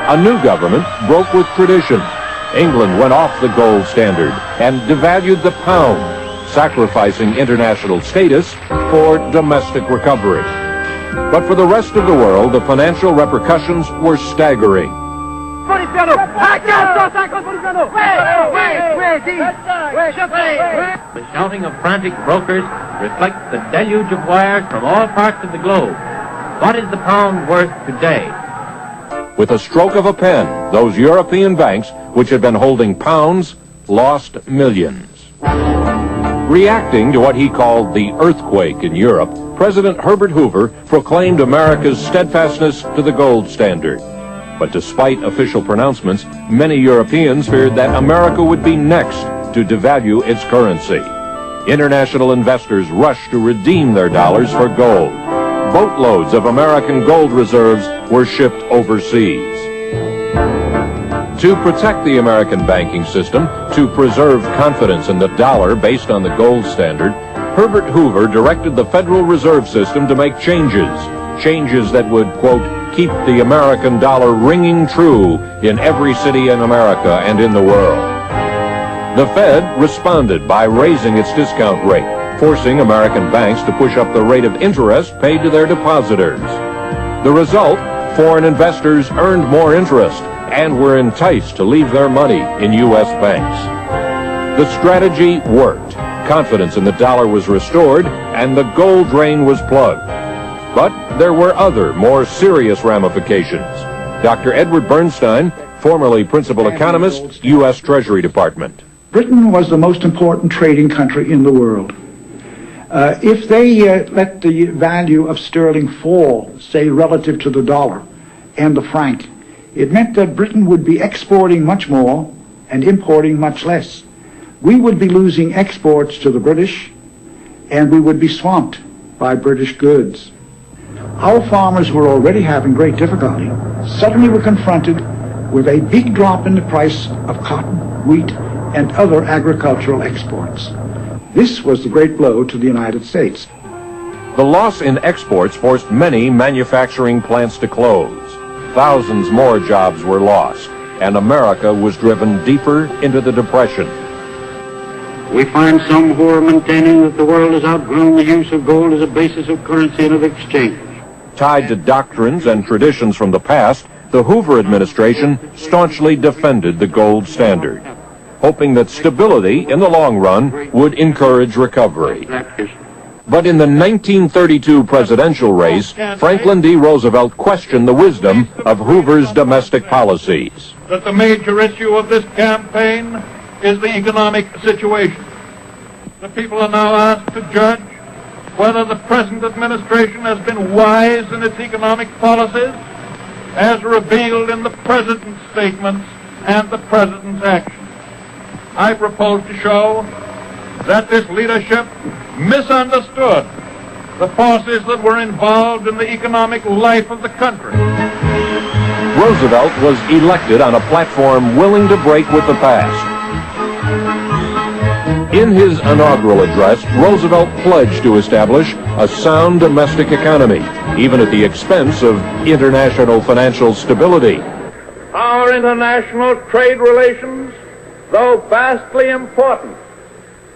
A new government broke with tradition. England went off the gold standard and devalued the pound, sacrificing international status for domestic recovery. But for the rest of the world, the financial repercussions were staggering. The shouting of frantic brokers reflects the deluge of wires from all parts of the globe. What is the pound worth today? With a stroke of a pen, those European banks, which had been holding pounds, lost millions. Reacting to what he called the earthquake in Europe, President Herbert Hoover proclaimed America's steadfastness to the gold standard. But despite official pronouncements, many Europeans feared that America would be next to devalue its currency. International investors rushed to redeem their dollars for gold. Boatloads of American gold reserves were shipped overseas. To protect the American banking system, to preserve confidence in the dollar based on the gold standard, Herbert Hoover directed the Federal Reserve System to make changes that would, quote, keep the American dollar ringing true in every city in America and in the world. The Fed responded by raising its discount rate, forcing American banks to push up the rate of interest paid to their depositors. The result, foreign investors earned more interest and were enticed to leave their money in U.S. banks. The strategy worked. Confidence in the dollar was restored, and the gold drain was plugged. But there were other, more serious ramifications. Dr. Edward Bernstein, formerly principal economist, U.S. Treasury Department. Britain was the most important trading country in the world. If they let the value of sterling fall, say, relative to the dollar and the franc, it meant that Britain would be exporting much more and importing much less. We would be losing exports to the British, and we would be swamped by British goods. Our farmers were already having great difficulty. Suddenly were confronted with a big drop in the price of cotton, wheat, and other agricultural exports. This was the great blow to the United States. The loss in exports forced many manufacturing plants to close. Thousands more jobs were lost, and America was driven deeper into the Depression. We find some who are maintaining that the world has outgrown the use of gold as a basis of currency and of exchange. Tied to doctrines and traditions from the past, the Hoover administration staunchly defended the gold standard, hoping that stability in the long run would encourage recovery. But in the 1932 presidential race, Franklin D. Roosevelt questioned the wisdom of Hoover's domestic policies. That the major issue of this campaign is the economic situation. The people are now asked to judge whether the present administration has been wise in its economic policies, as revealed in the president's statements and the president's actions. I propose to show that this leadership misunderstood the forces that were involved in the economic life of the country. Roosevelt was elected on a platform willing to break with the past. In his inaugural address, Roosevelt pledged to establish a sound domestic economy, even at the expense of international financial stability. Our international trade relations, though vastly important,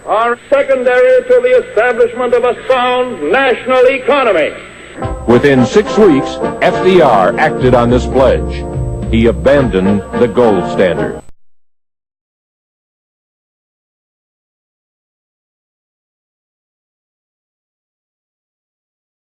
are secondary to the establishment of a sound national economy. Within 6 weeks, FDR acted on this pledge. He abandoned the gold standard.